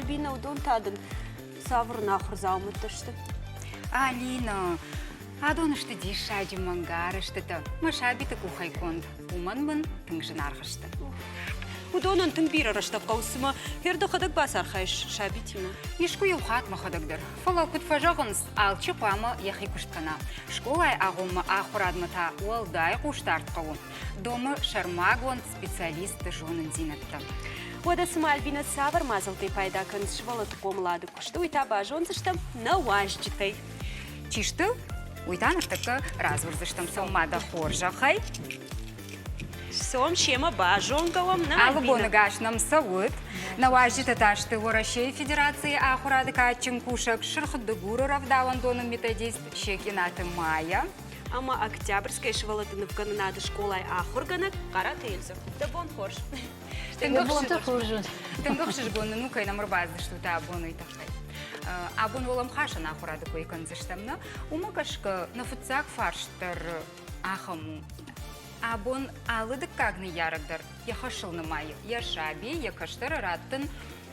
Альбина удон тадын савр нахур заумыттышты. Алина, адон что дишади мангары что-то. Машабита кухай конд. Уман тыңжын арғышты. Удонын тың бир арашта қаусыма. Херді қадық бас арқайш шабитима. Ешку елхат махадагдыр. Фала кут фажағынс алчы пама яхи кушткана. Школай ағымы ақурадмыта уалдай куштарт қауым. Домы шармагван специалисты жонын зинатты. Одасыма Альбина савр мазылты пайда кынс швалат комлады кушты. Уйтаба жонсыштым на уажджитай. Чишты? Уйтаныртықы развырзыштым соммада хоржақай. Сом шема бажонгавам на Алы боны Альбина. гашнам савыт. На важжи таташты Россия Федерации ахурады качын кушак шырхыды гуру равдаван доны методист шекинаты мая. Ама октябрьская швалатыны в канонады школай ахургана карательза. Да бон хорш. Тыңгықшыш боны нукай намырбазды штута абоны итақтай. Абон олам хаша на ахурады койкан зыштамна. Умакашка на футсак фарштар ахаму. Абон алыдык кагны ярыгдар. Яхашылны майы. Яшаби, якаштар раттын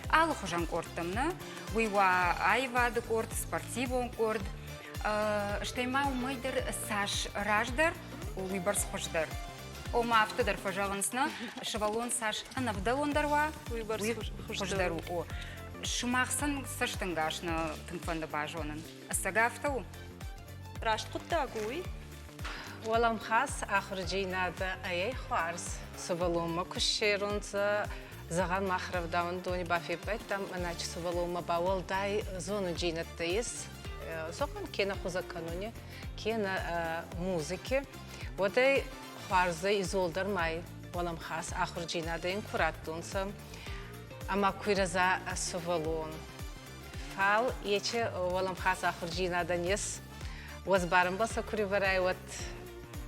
алы хужан корттымны. Уйва айвады корт, спортивон корт. Штайма умайдар саш раждар, уйбарс хождар. Ома автодар фажағынсына шывалон саш анавдалондарва Уйбарс хождару. Шумақсын саштыңгашны тыңфанды бажонын. Асага автау? Рашт құтта гуй. Олам хас ахыржинада ай хварс сувалома кушерунца заган махравдаун дони бафипет там иначе сувалома бавалдай зону джинаттаис сохан кена хузакануне кена музыки водай хварза изолдар май олам хас ахыржинада инкураттунца ама куираза сувалон фал ече олам хас ахыржинада нес возбарым баса куриварай вот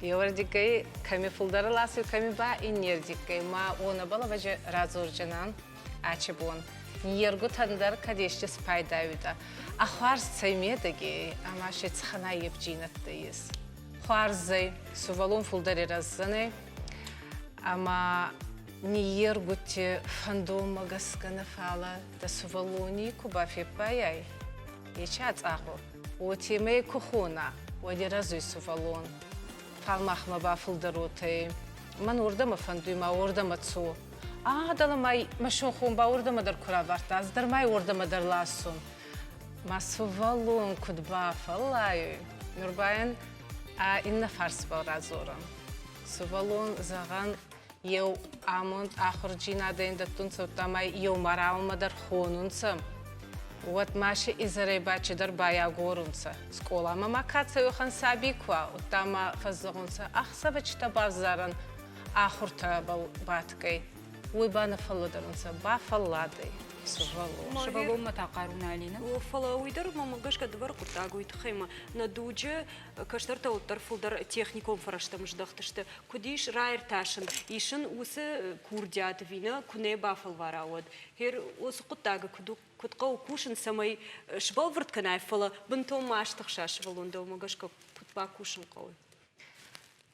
Евардикай ками фулдары ласу ками ба инердикай ма она бала важе разоржанан ачебон нергу тандар кадеште спайдавида а хварз цаймедаги ама шецхана ебджинаттайс хварзай сувалон фулдари раззаны ама нергути фандома гаскана фала да сувалони кубафи паяй ечац ахо отимей кухона води разуй сувалон Falmahma bafıldarote. Man orada mı fanduyma orada mı tsu? Dalamay maşokhum ba orada mı dar kuravarta? Azdarmay orada mı dar lasun? Masuvalun kudba fallay. Nurbayan inna fars ba razoram. Suvalun zagan yew amont akhirjina da tunsa tamay yew maraw mı dar khonunsa. Вот маши изарей бачи дар бая горунца. Скола мама каца юхан сабиква, утама фаззагунца. Ах сабачта базаран, ахурта баткай. Уйбана фалладарунца, ба фалладай. Шывалон матақаруна Алина. Фала уйдар мама гашка двор куртагуйт хайма. На дудже каштарта уттар фулдар техником фараштам ждахтышты. Кудиш райр ташын. Ишын усы курдят вина куне бафал варауад. Хер усы куттага куду кутқау кушын самай шбал выртканай фала. Бынтом маштықша швалон да умагашка кутба кушын қауы.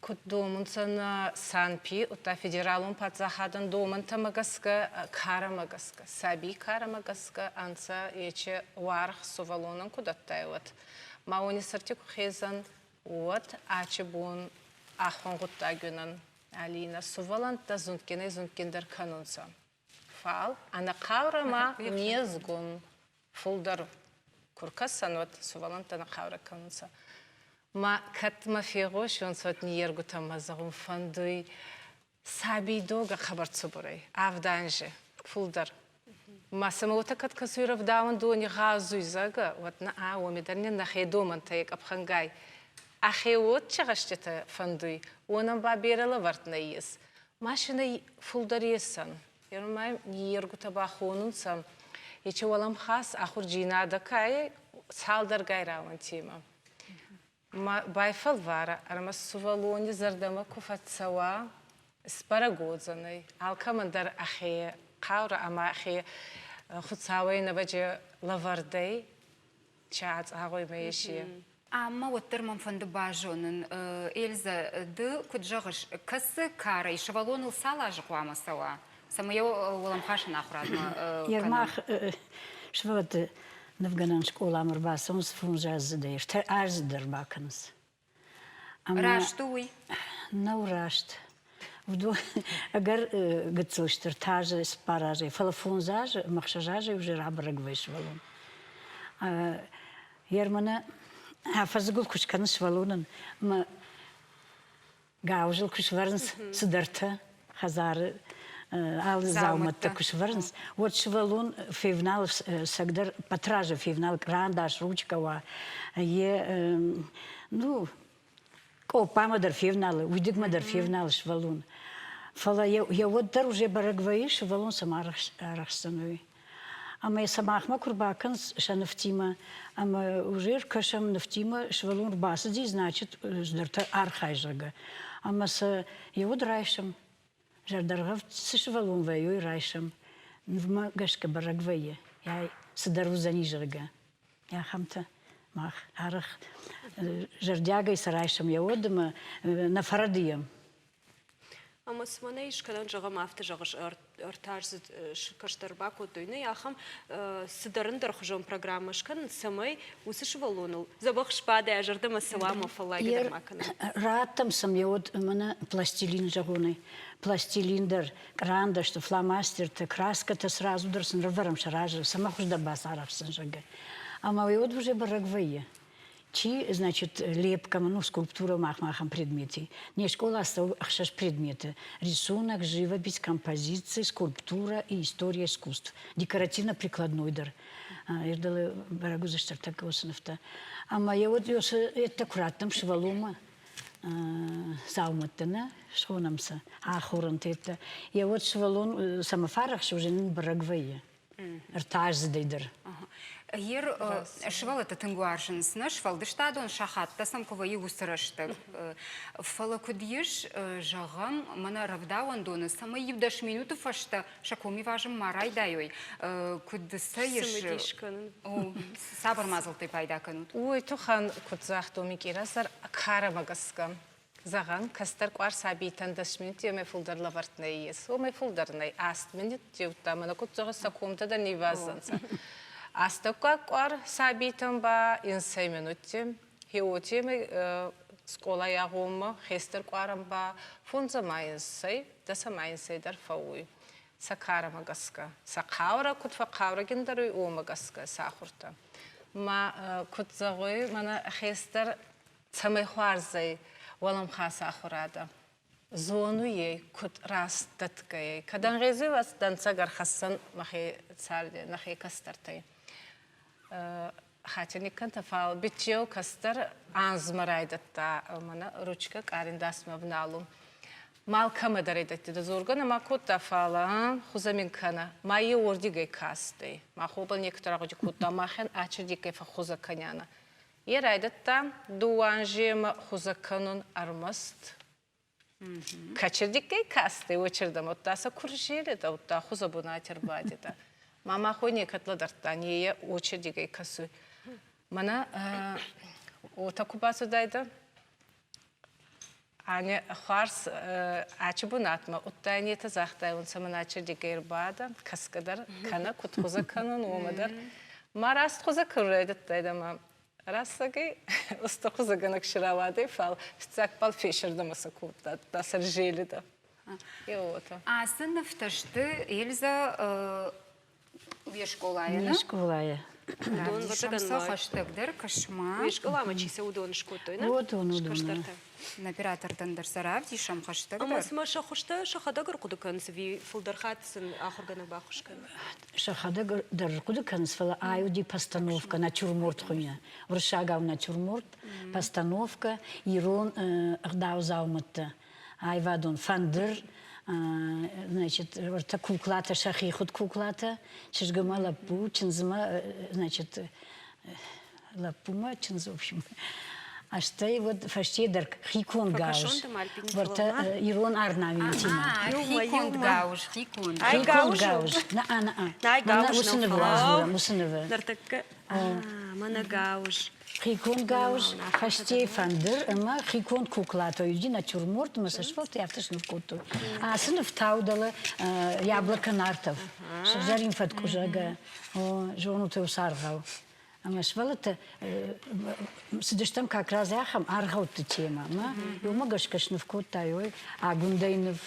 Кут домунца на Санпи, ута федералун пацахадан домунта магаска, кара магаска, саби кара магаска, анца ече варх сувалонан кудаттай вот. Мауни сартик хезан вот, ачебун ахон гуттагюнан Алина сувалан та зунткендер канунца. Фал, ана каврама незгун фулдар куркасан вот сувалан та на кавра канунца. ما كت ما في غوش ونصوت نيرجو تمازغون فندوي سابي دوغا خبر تصبري عفدانجي فولدر ما سموتا كت كسير فداون دوني غازو يزاغا واتنا ومدرني نخي دومن تايك ابخنغاي اخي وات شغشتة فندوي ونم بابير لورتنا يس ماشينا فولدر يسن يرماي نيرجو تباخونن سم يچه ولم خاص اخر جينا دكاي سالدر غيراون تيما ما بايفل وارا أنا سوالوني زردما كفت سوا سبارغوزني الكمندر أخي قاورا أما أخي خد سوي نبجي لوردي شاعت أقوي ماشي أما وتر من فند باجونن إلزا د كد جغش كس كاري شوالون الصلاة جقوام سوا Самое Уламхаша нахурадма. Ермах швот навганан школа амрбасонс фунжаз деш. Тер арз дербаканс. Раштуй. Наурашт. Вду агар гцлштер таже спараже фалфунзаж махшажаже уже рабраг вышвалун. Ермана фазгул кушканс валунан ма гаужил кушварнс сударта хазар ал зауматта кушварнс. Вот швалун февнал сагдер патража февнал грандаш ручкава ну Опа, мадер февналы, уйдик мадер февналы швалун. Фала я вот дар уже барагваи швалун сама арахстануи. Ама я сама ахма курбакан шанафтима, ама уже кашам нафтима швалун рбасади, значит, ждарта архайжага. Ама са я вот райшам, жардаргав с швалун ваю и райшам. Нвма гашка барагваи, я садару занижага. Я хамта. Мах, арах, жардяга и сарайшам я одама на фарадиям. Ама смана ишкадан жагам авты жагыш артарз каштарбаку дойны яхам сыдарын дархужон программашкан самай усыш валунул. Забах шпада я жардама салама фалаги дармакана. Ратам сам я от мана пластилин жагуны. Пластилиндер, кранда, что фломастер-то, краска-то сразу дарсан рварам шаража, сама хужда басарахсан жага. А мои вот уже барагвые. Чи, значит, лепка, ну, скульптура махмахам предметы. Не школа, а предметы. Рисунок, живопись, композиции, скульптура и история искусств. Декоративно-прикладной дар. Я дала барагу за что такого сыновта. А моя вот это аккуратно швалума. Зауматтана, шхонамса. А хорант это. Я вот швалун самофарах, что уже не барагвые. Ртаж задейдер. Ер швал это тенгуаршинсна, швал дештадон шахат, тасам коваи усырашты. Фала кудьеш жагам мана равдауан доны, сама евдаш минуту фашта шакоми важым марай дайой. Кудсаеш сабар мазалты пайда канут. Ой, тухан кудзахту микирасар карамагаскам. Заган кастар квар сабитан 10 минут я мефулдар лавартней ес. О мефулдарней аст минут тюта мана кудзага сакумта да не вазанца. Астака квар сабитан ба инсай минуте. Хиотиме скола ягума хестер кварам ба фунза майнсай даса майнсай дар фауи. Сакара магаска. Сакаура кудфа каура гиндаруй о магаска сахурта. Ма кудзагой мана хестер цамай хварзай Уалам хаса ахурада. Зону ей кут раз таткай. Кадан гези вас данцагар хасан махи царде нахи кастартай. Хатини канта фал бичео кастар анзмарайдатта мана ручка кариндасма вналу. Малка мадарайдатти да зоргана макутта фала хузамин кана. Майи ордигай кастай. Махобал некоторые годи кутта махен ачердикай фа хуза каняна. Я райдатта дуанжем хузаканун армаст. Качердикай касты очердам оттаса куржели да отта хузабуна тербади да. Мама хоне катладарта не очердикай касу. Мана отакубасу дайда. Аня харс ачбунатма отта не тазахтай он сама очердикай рбада каскадар кана кут хузаканун омадар. Мараст хузакурайдат дайдама. Рассаги устохузаганак ширавады фал цакпал фешерда масакута да сержели да. И вот. А сыновташты Эльза вешколая, Не школая. Дон ватаган хаштагдер кашма. Вешкала мачиса удон шкотой, на? Вот он удон. Оператор тендер сарав дишам Ама хаштагдер. сма шахушта шахадагар кудукан сви фулдархатсын ахургана бахушкан. Шахада даркуда канцвала аюди постановка натюрморт хуйня. Вршагав натюрморт, постановка, ирон ардау зауматта. Айвадон фандер, значит, рта куклата шахи худ куклата, чешгама лапу, чинзма, значит, лапума, чинз, в общем. А что и вот фаштедер хикон гауш. Вот ирон арнавинтина. Хикон гауш, хикон. Хикон гауш. На. Най гауш Мусынывы. Нартакка. Мана гауш. Хикон гаус, хасте фандер, ама хикон куклато, юди натюрморт, масашфот, яфташнув коту. А сынов таудала яблоко нартов. Шарим фаткужага, жону те усаргау. Ама швалата, сидештам как раз яхам аргаут тема, ма, юма гашкашнув котайой, а гундайнув.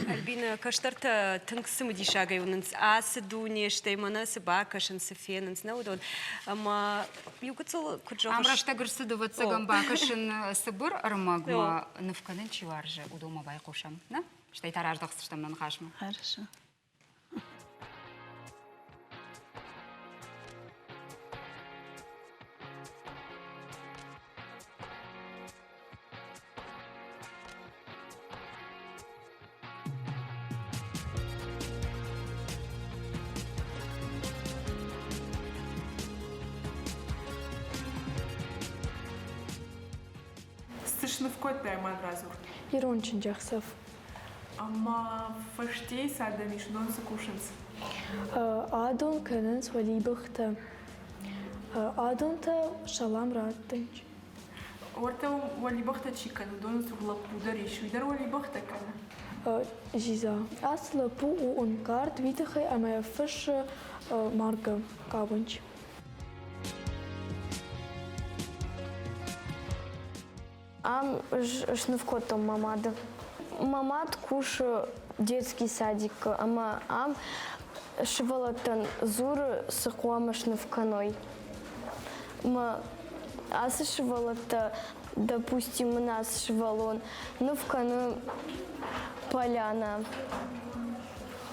Альбина, каштарта тынксым дишага юнынс асы дуне штеймана сыбакашын сыфенынс наудон. Ама югыцыл куджагыш. Амрашта гырсыды ватсагам бакашын сыбыр армагма нывканын чиваржы удома байкушам. На? Штай тараждах сыштамнан хашма. Хорошо. Сышны в кот дайман разур. Ирончин жахсав. Ама фаштей садамиш, нон закушенс. Адон кененс валибахта. Адонта шалам раттынч. Орта вали бахта чикану, дон сугла пудариш, видар вали бахта кана. Жиза. Аз лапу у онкарт видахай амая фыш марга каванч. Ам шнывкотом мамада. Мамад куш детский садик, ама ам швалатан зур сыкуама шнывканой. Ма асы швалата, допустим, у нас швалон, нывканы поляна.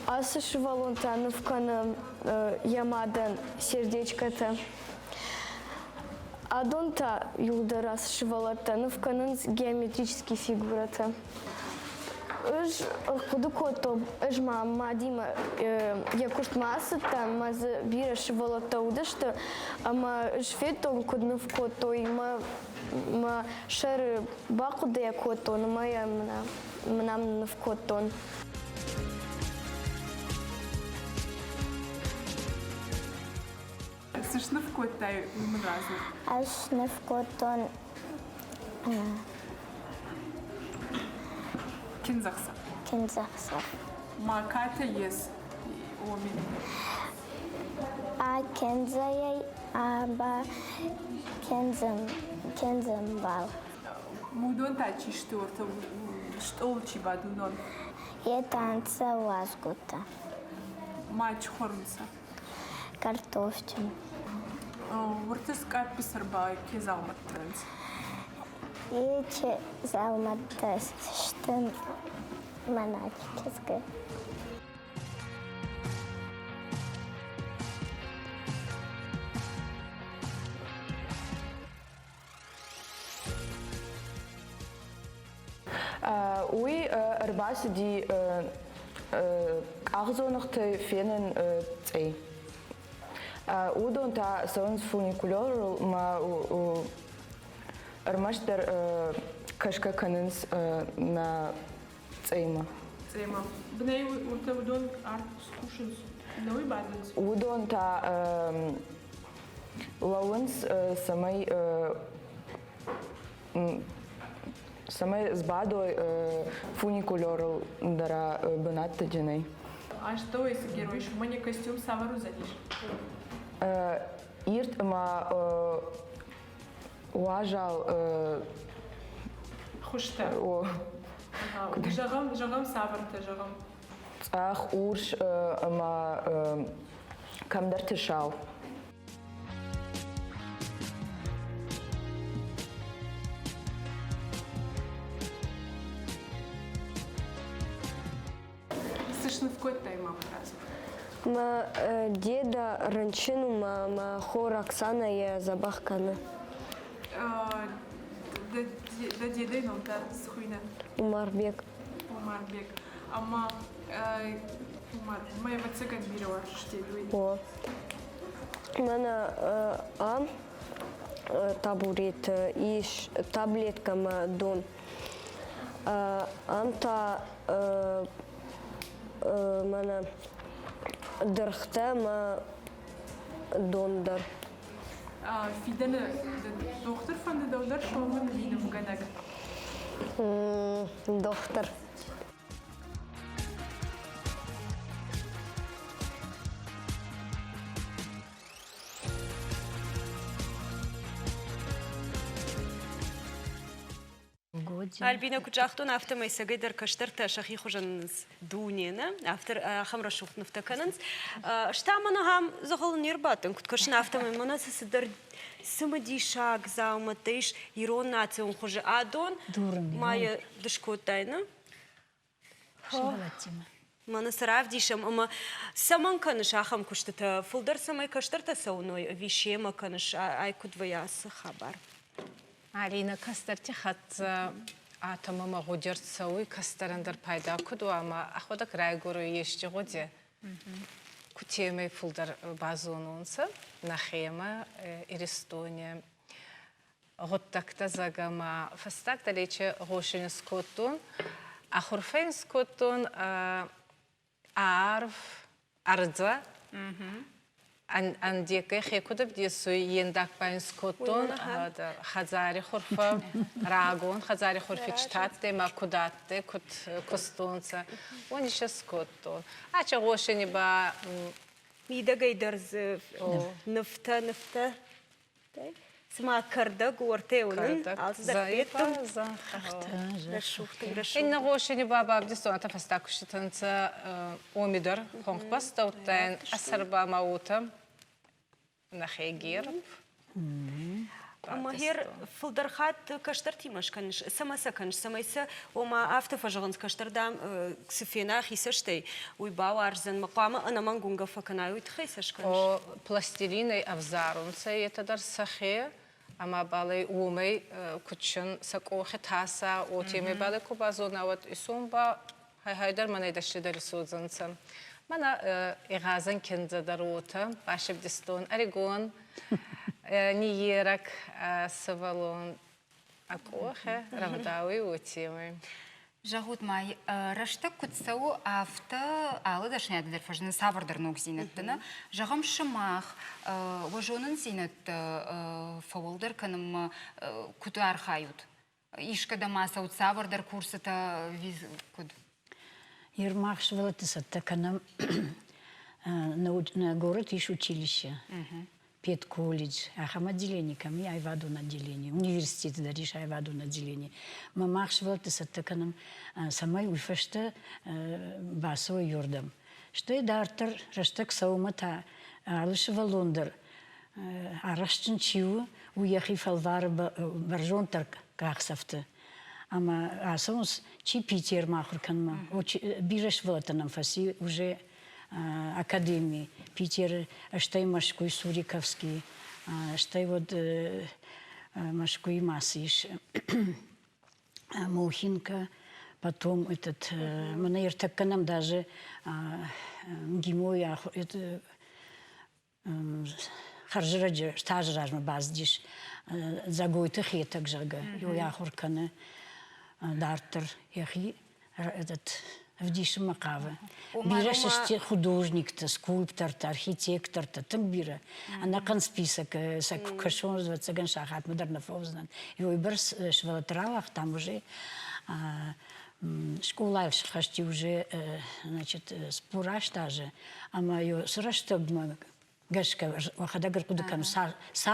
Асы швалон-то нывканы ямадан сердечко-то. Адонта юлдарас швалата, нывканын геометрические фигуры-то. Ыж кудукото, ыж мадима якушт масыта, маз бира швалата удышты, ама шфетон куднывкото, ма шары бакуда якото, но моя мнам навкотон. Сышны в кот дай разур. Аш навкотон. Кинзахса. Кензахсав. Ма ката ес. Омин. А кензаяй аба кензам бал. Мудон тачи что орта штолчи бадунон. Е танца лазгута. Мач хормса. Картофтин. Орта скат писарба кезалмат транс. Ече залматас штын манатическое. Уи арбаси ди агзонахты фенен цей. Удон та сонс фуникулер ма армаштер кашка каненс на цейма. Цема. Бней орта удон арт скушенс. Новый баденс. Удон та лауэнс самой с бадой фуникулер дара бенатта джиней. А что если герой? Мне костюм савару задишь. Ирт ма уважал Хушта. о Жагам саварта жагам. ах урш ма камдар тишал. Сышны в кот дай мама разур. Ма деда ранчину ма хор Оксана я забахкана. Да дедай нам та схуйна. Умарбек. Умарбек. Ама Умар, моя вацыган бирова штелюй. О. Мана ам табурет и таблетка ма дон. Амта мана дырхта ма дондар. Fiden de dochter van de doder komen die de Mugadag. Dochter. Альбина кучахтун автомай сагайдар каштарта шахи хужанс дунена автор хамра шухт нафтакананс штамана хам захол нирбатан куткашн автомай манас сидар самади шаг зауматыш ирон национ хуже адон мая дышкотайна манас равдишам ама саман каныш ахам куштата фулдар самай каштарта сауной вишема каныш айкудваяс хабар Алина кастарти хат атома магудер сауи кастарандер пайда куду ама аходак райгуру ешчи годе. Кутемей фулдар базонунса нахема Иристония. Готтакта загама фастак далече гошин скоттун ахурфейн скоттун арф ардза Андекай хекудаб десуй ендак пайн скоттун хазари хурфа рагун хазари хурфи чтатте макудатте кут костунца он еще скоттун ача гошини ба мидагай дарз нафта сма карда гортеунын заипа инна гошини ба бабдису ата фастакуштанца омидор хонхпастаутен асарба маута нахегир Махер фулдархат каштартимаш канш самаса канш самайса ома автофажганс каштардам ксифена хисаштей уйбау арзан мaqama анаман гунга факанай уйтхайсаш канш о пластилиной авзарунца это дар сахе ама балай умей кучун сакохе таса отеме балай кубазона вот исумба хайдар манай дашидар сузанца мана игазан кинза дарота башиб дистон аригон Ниерак савалон акохе равдауи утимы. Жагут май раштак кутсау авто алы дашня дер фажны савардар ног зинеттена жагам шымах вожонын зинет фаволдар каным куту архают. Ишкада маса ут савардар курсата куд. Ермах швелатысатта канам на город иш училище. Педколледж, ахам отделение, ко мне айваду на отделение, университет даришь айваду на отделение. Мамах швелты саттаканом самай уйфашта басовый юрдам. Что и дартер, раштак саумата, алышева лондер, арашчын чиу, уехи фалвар баржонтар кахсафты. Ама асаунс чи Питер махур канма, бираш велатанам фаси уже академии. Питер, что и Машкуй Суриковский, что и вот Машкуй Масыш, Мухинка, потом этот, мы так к нам даже Гимой, это Харжираджи, Стажражма Баздиш, Загойты Хетак Жага, Юяхурканы, Дартер, Яхи, этот в Дише Макаве. Бирашь художник-то, скульптор-то, архитектор-то, там бира. Она консписок, кашон зваться ганшахат, модернов узнан. И выборс швалатралах, там уже школа хашти уже, значит, спураш даже. А мое сраштогма гашка, вахадагар кудакам сал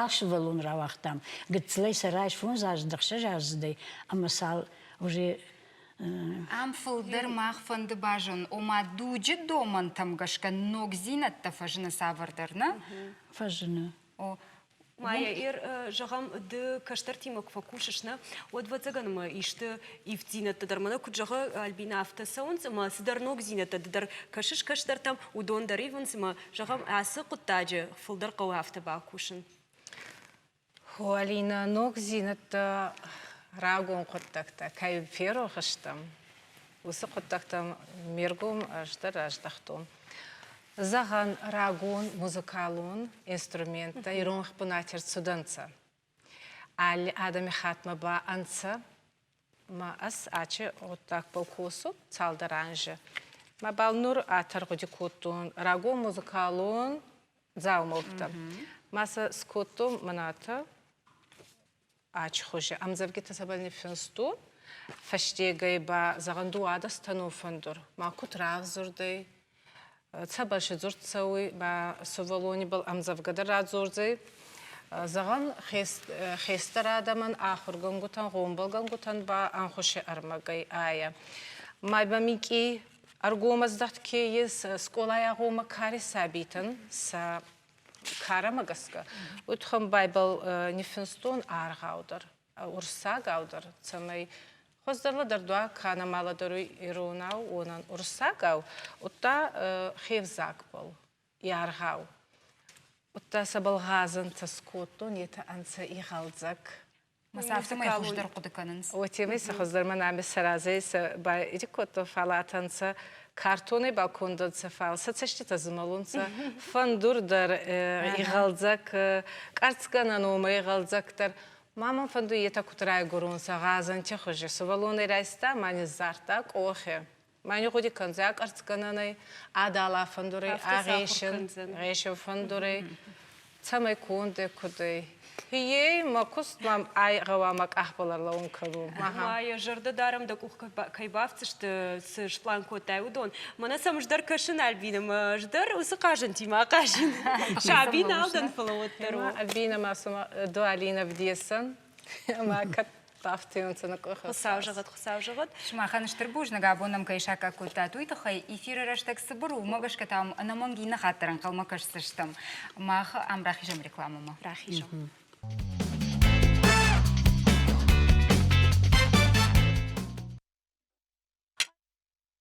швалун равах там. Гцлей сарайш фун заждахша жаздей, а масал уже Ам фулдер мах фанды бажын, ома дуджи доман там гашка ног зинатта фажына савардарна? Фажына. Майя, ир жағам ды каштартимок факушышна, от вацаганма ишты ив зинатта дармана, куджаға Альбина автосаунс, ма сидар ног зинатта дар кашыш каштартам, удон дар иванс, ма жағам асы құттаджы фулдар қау авто бакушын. Алина, ног зинатта рагун құттақта, кай феро қыштам. Осы құттақтам мергум аждар аждақтым. Заған рагун, музыкалун, инструмента, иронх пунатер цуданца. Али адами хатма ба анца, ма ас ачы оттақ полкосу, цалдаранжы. Ма бал нур атар ғуди кутун, рагун, музыкалун, заумылтам. Masa skotto manata açxoje. Amzavgi tasabal nifenstu. Fashtiegay ba zagandu ada stanu fandur. Ma kutrav zurday. Tsabal shizurt sawi ba sovaloni bal amzavgadar radzurday. Zagan xestara adaman axur gangutan gombal gangutan ba anxoshi armagay aya. May ba miki argomaz daht ki yes skolaya goma kari sabitan sa kara magaska. Utkham Bible nifenston argaudar. Ursa gaudar. Tsamay Хоздарла дардуа кана мала дару иронау онан урсагау утта хевзак бол яргау утта сабал газан таскотто нета анса игалзак Масафты май хуждар кудыканынс. Отемес хоздар манами саразес ба идикотто фалатанса картоны балкондонса фал сацешти тазмалунса фандурдар игалзак карцганан ома игалзактар Мама фанду ета кутрай гурунса газан чехоже сувалоны райста мани зартак охе. Мани ходи канзак арцкананай адала фандуры агешен фандуры цамай кунде кудей. Хие макус мам ай гавамак ахбаларла ункалу. Мая жырды дарым да кух кайбавцы что с шпланко тайудон. Мана сам ждар кашин альбинам ждар усы кажын тима кажын. Шабин алдан флоутеру. Альбина масума дуалина вдесан. Ма кат тафтионца на куха. Хусавжагат. Шмахан штырбужна габонам кайшака культату и тохай эфир раштак сыбыру магашка там на мангина хатаран калмакаш сыштам. Мах амрахижам рекламама. Рахижам.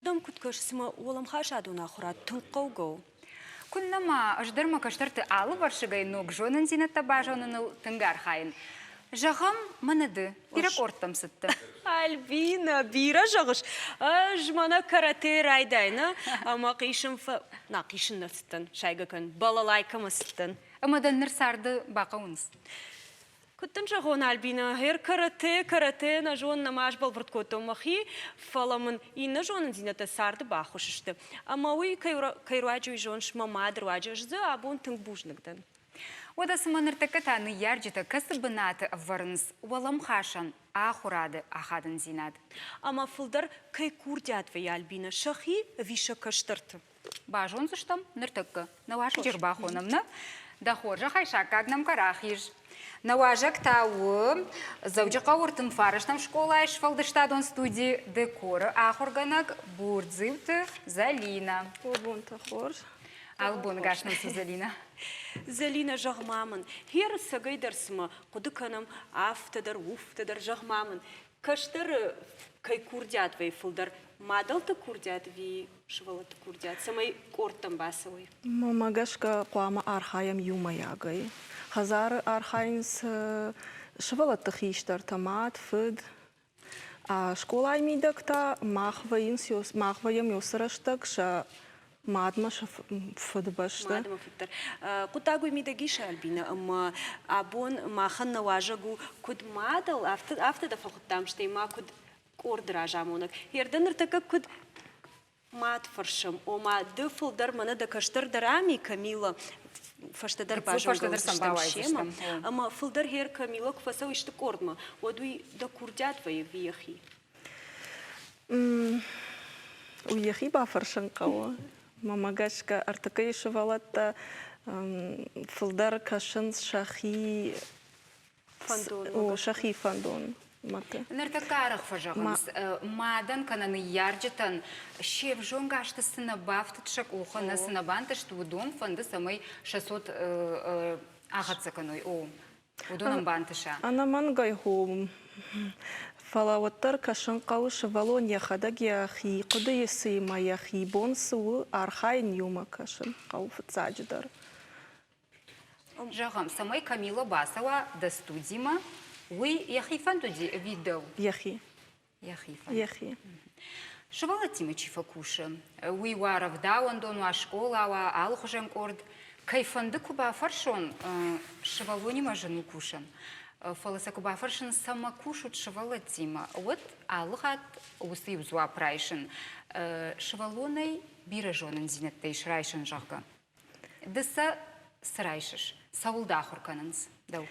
Дом куткаш сма улам хашадуна хурат тунқаугау. Куннама аждарма каштарты алы баршыгай ног жонын зинатта бажонын тынгар хайын. Жағам манады, ирак ортам сытты. Альбина, бира жағыш. Жмана карате райдайна, ама қишын насыттын, шайга күн, балалайка мысыттын. Амадан нырсарды бақа унс. Күттін жағын Альбина, хер карате на жон намаш балбырт көтті махи, фаламын ина жонын зинаты сарды бақышышты. Ама уй кайруаджу жон шма мадруаджу жзы, абон тынг бужнығдан. Одасы маныртакы таны ярджеті касыбынаты варынс уалам хашан ахурады ахадын зинады. Ама фылдар кай курдятвы Альбина, шахи виша каштырты. Бажон зыштам ныртакы, навашы жербахонамны, дахоржа хайша кагнам карахиж. Наважак тауы, завджақа ортын фарыштам школа айшфалдыштадон студии декоры ахурганак бурдзывты Залина. Обон тахор. Албон гашнысы Залина. Залина жағмамын. Хер сагайдарсыма, құдыканам афтадар, уфтадар жағмамын. Каштыр кай курдятвай фылдар. Мадалты курдятвай, шывалаты курдят. Самай корттан басывай. Мамагашка қуама архаям юмаягай. Хазар архайнс шывалаты хиштар тамат, фыд. Школа аймидакта махваям юсыраштак ша Мадма фыд башты. Мадма фыттар. Кутагу мидагиша Альбина, ама абон махан наважагу куд мадал афта да фалхуттам штай ма куд кордра жамонак. Ерден ыртака куд мад фаршам, ома дыфылдар мана да каштар дарами Камила фаштадар бажагу штамшема. Ама фылдар хер Камила кфасау ишты кордма. Одуй да курдятвай вияхи. Уехи ба фаршан кауа. Мамагашка артакай шывалатта фылдар кашын шахи фандон. Ныртакарах фажагынс. Мадан кананы ярджетан шев жонгашты сына бафтытшак ухана сына бантышты удон фанды самай 600 ағатсаканой. Удонам бантыша. Анаман гайху. Фалаваттар кашын қауы шывалон яхадаг яхи, құды есі ма яхи, бон суы архайын юма кашын қауы фыцадждар. Жағам, самай Камила Басова да студима, вы яхи фантуди видео? Яхи. Яхи фантуди. Яхи. Шывала тимачи факуша. Вы варав дауандону а школа, а алхужем корд. Кайфанды куба фаршон шывалони мажану кушан. Фаласа куба фаршын сама кушут шывала тима. Вот алхат усы узуа прайшын. Шывалонай бира жонын зинеттай шрайшын жағға. Дыса сырайшыш. Саулда хурканыныз. Дау.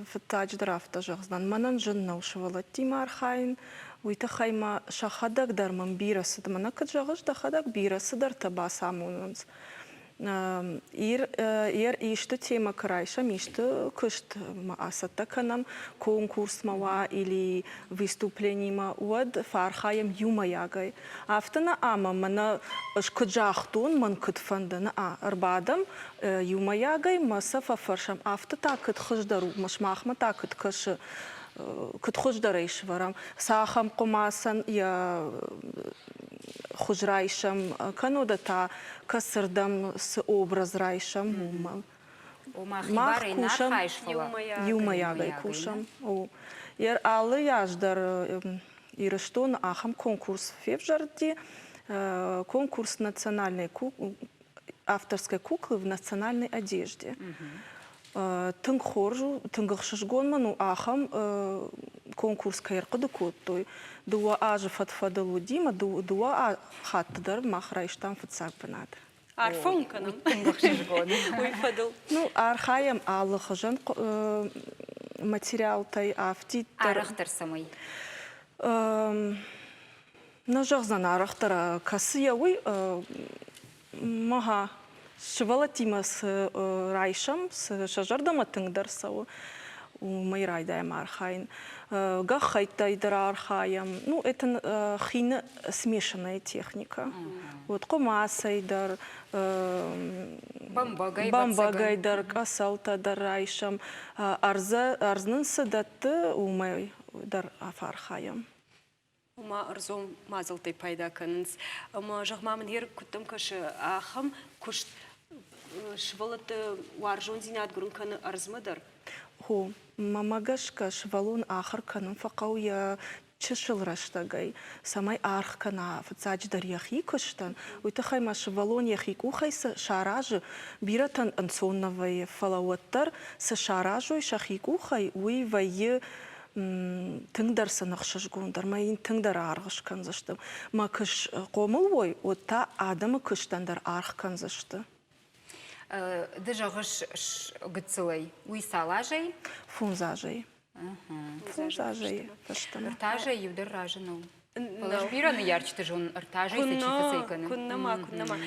فتاج درافت جغزان منن جن وشولتي مارخاين ويتخيما شخدك در من بيرس دمنا كجغش دخدك بيرس در تبا سامونز إير إيشت تيما كرايشة ميشت كشت ما أستكنم конкурс мава или выступление ма уад фархаем юма ягай. Афтана ама мана шкаджахтун ман кытфандана арбадам юма ягай маса фаршам афта та кыт хыждару машмахма та кыт кыш кыт хыждарайш варам сахам кумасан я хужрайшам канода та касырдам с образ райшам мума. Мах кушам, юма ягай кушам. Ер алы яждар ирыштон ахам конкурс февжарди, конкурс национальной авторской куклы в национальной одежде. Тынг хоржу, тынгахшишгон ману ахам конкурс кайрқыды коттой. Дуа ажы фатфадылу дима, дуа хаттыдар махрайштан фатсак банад. عارفون كنا ويفضل Ну, архаем аллахажан материал тай афти. Арахтар самой. Нажахзан арахтара касияуй маха швалатима с райшам с шажардама тыңдарсау майрайдаем архаин. Гахайтайдар архаем. Ну, это хина смешанная техника. Вот комасайдар, бамбагайдар, касалтадар райшам, арзнын садатты умай дар афархаем. وما أرزوم ما زلتي بايدا كنز أما جغما من هير كتم كش آخم كش شغلت وارجون زينات قرن كان أرز مدر هو ماماغاشكا شغلون آخر كانن فقويا تششل رشتاغاي ساماي آرخ كنا فتساج در يخي كشتن ويتخي ما شغلون يخي كوخي سشاراج بيرتن أنسونوي فلاوتر سشاراجو يشخي كوخي وي тыңдарса нақшашгондар, майын тыңдар арғыш канзашты. Ма кыш қомыл ой, отта адамы кыштандар арғы канзашты. Дыжағыш гыцылай, уйсалажай? Фунзажай. Фунзажай. Ыртажай юдар ражынау. Палашбираны ярчты жон ыртажай сачифасайканы. كنما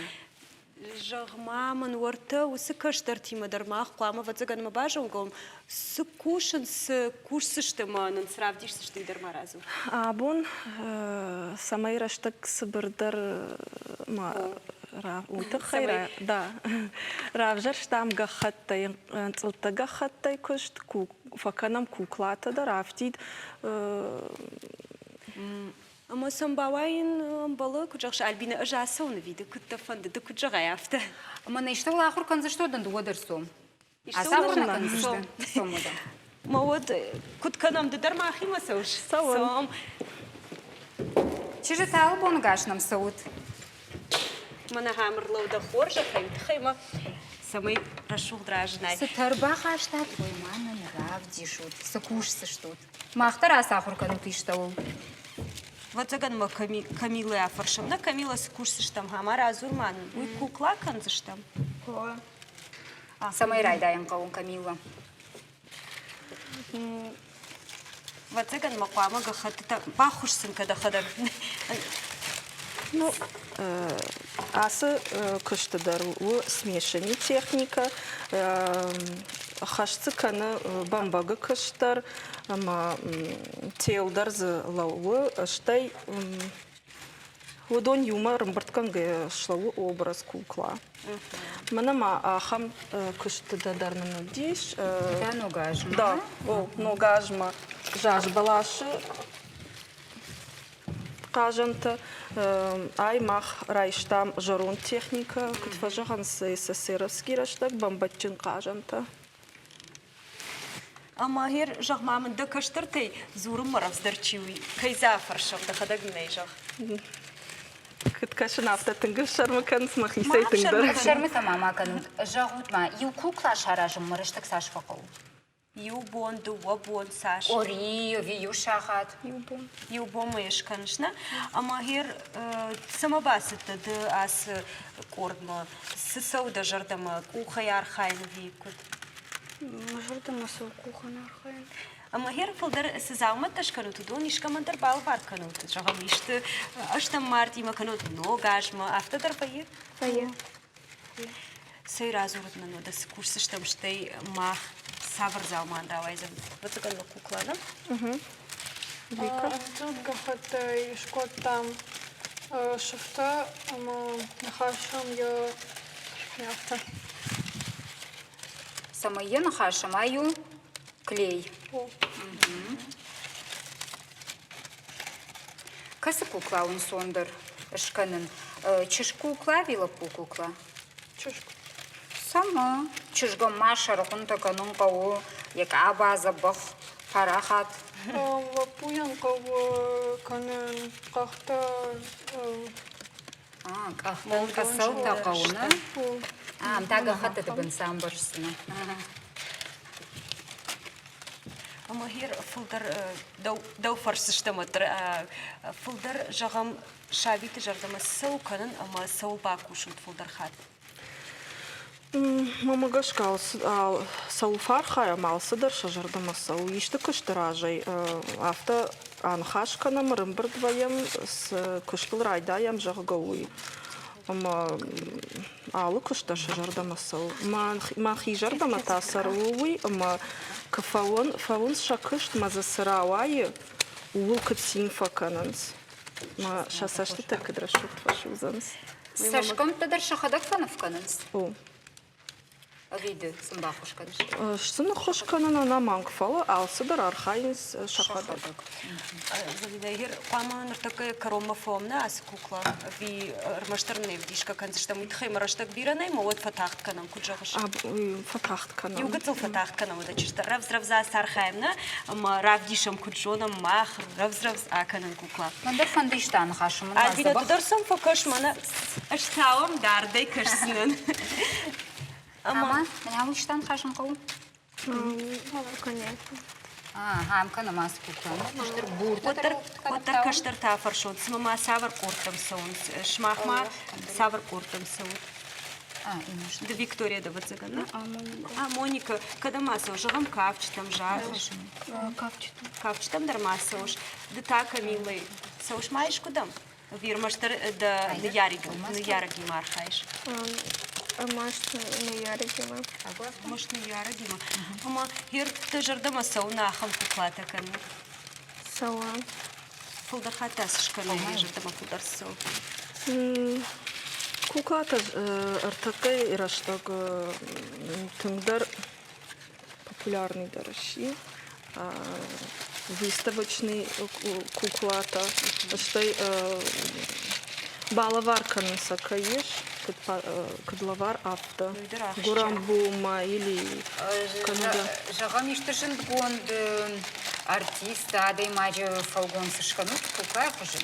جغما من ورته وسكشتر تيما درماخ قامة وتزغن مباجون قوم سكوشن سكوشسشتما ننسرافديش سشتي درما رازو Абон самай раштак сбырдар ма утахайра да равжар штам гахаттай цылта гахаттай кышт факанам куклата да рафтид أما سنباوين بالله كجاش ألبينا أجاسون فيديو كنت فند دو كجا يافته أما نيشتغل آخر كان زشتو دن دوادر سوم أسافر كان زشتو سوم ودا ما ود كنت كنام ددر ما أخي ما سوش سوم چیزی تاو بونگاش نم سود من هامر لو ده خورج خیمه سمي رشوق دراجناي ستربا خاشتا توی من равді шут سکوش سشتود ما اختر آخر کانو تیشتاو واتجن ما Камила أفرشم نا Камила سكورسشتم همارا أزورمان وي كوكلا كنزشتم سمای رایدایم قوم Камила واتجن ما قامة جخت باخوشسن كده خدك Ну, асы кыштыдар у смешани техника, хашцы каны бамбага кыштар, ама тейлдар злауы, штай удон юма рымбыртканга шлауы образ кукла. Манама ахам кыштыдар нудиш. Да, ногажма. Да, ногажма жаж балашы. Кажанта аймах райштам жарун техника, кутфажахан СССРовский раштак бомбатчин кажанта. أما هير جغ ما من دكشترتي زورم مرة صدرتشيوي كي زافرشم دخدق نيجغ كتكشن عفتا تنقل شرم كان سمخ يسي تنقدر شرم تماما كانت جاغوت ما يو كوكلا شاراجم مرشتك ساش فقو Юбон, дуабон, Саш. Ори, вию шахат. Юбом еш, конечно. Ама хер самобасыты да ас кордма. Сысау да жардама кухай архайн викут. Жардама сау кухан архайн. Ама хер фылдар сызаума ташкану туду, нишкамандар бал варкану туду. Жагам ишты аштам март има кану ногажма. Автодар пае? Пае. Сэй разурат нану да с курсы штам штай мах савр заума давайзам. Вот такая кукла, да? Тут гахатай шкот там шифта, ама нахашам я шпняфта. Самое нахашамаю клей. Касы кукла он сондер шканын. Чеш кукла, вила пу кукла. Чушку. Сама. Чешга маша рахунта канун кау, як аба забах парахат. Вапуян кого канен кахта. Кахтан касал такауна. Тага хат это бен сам барсына. Ама хер фылдар дау фарсы штаматыр. Фылдар жағам шабиты жардама сау канын, ама сау бакушын фылдар хат. Мамагашка сауфар хайам алсыдыр шажардама сау. Ишті күшті ражай. Авто анхашканам рымбір двоем с күштіл райдаям жағгауи. Ама алы күшті шажардама сау. Ма хижардама тасаруи, ама фаун шакышт мазасырауайы уыл күтсин факананс. Ма шасашты тәкідра шуктвашы узанс. Сашком тадар шахадак фанов канынс. О. Виды сымбахушкадыш. Шсыны хошканана наманг фала, алсыдар архайнс шахадак. Залидагер пама нартакая корома фомна ас кукла ви рмаштарны вдишка канзыштам итхай мараштак биранай моват фатахт канам куджагыш. Фатахт канам. Югацыл фатахт канам да чишта равзравза сархаймна, ама равдишам куджонам мах равзравз аканан кукла. Мандar фандиштан хашым. Альбина тудорсам фокаш мана аштауам дардай кашсынын. Ама, меня уштан хашым кау? Конечно. Хамка намаз кукла. Штыр бурта. Отар каштар тафаршон, смама савар кортам саун, шмахма савар кортам саун. Именно. Да Виктория да вацагана. Моника, когда масса уже гам кавчтам жахаш. Кавчтам дар масса уж. Да така милый. Сауш маешь кудам? Вирмаштар да яраги мархаешь. Может, не ярыгима. Может, не ярагима. Ама хир ты жардама сауна хам куклата кан. Сауа. Фулдахатас шкана жардама фулдар сау. Куклата артакай раштаг тыңдар популярный дараши. Выставочный куклата. Штай балаваркан сакаеш. Кадлавар авто. Гурамбума или Канада. Жагам иштышын гонд артиста, да имаджи фалгон сышканут, кукла хуже.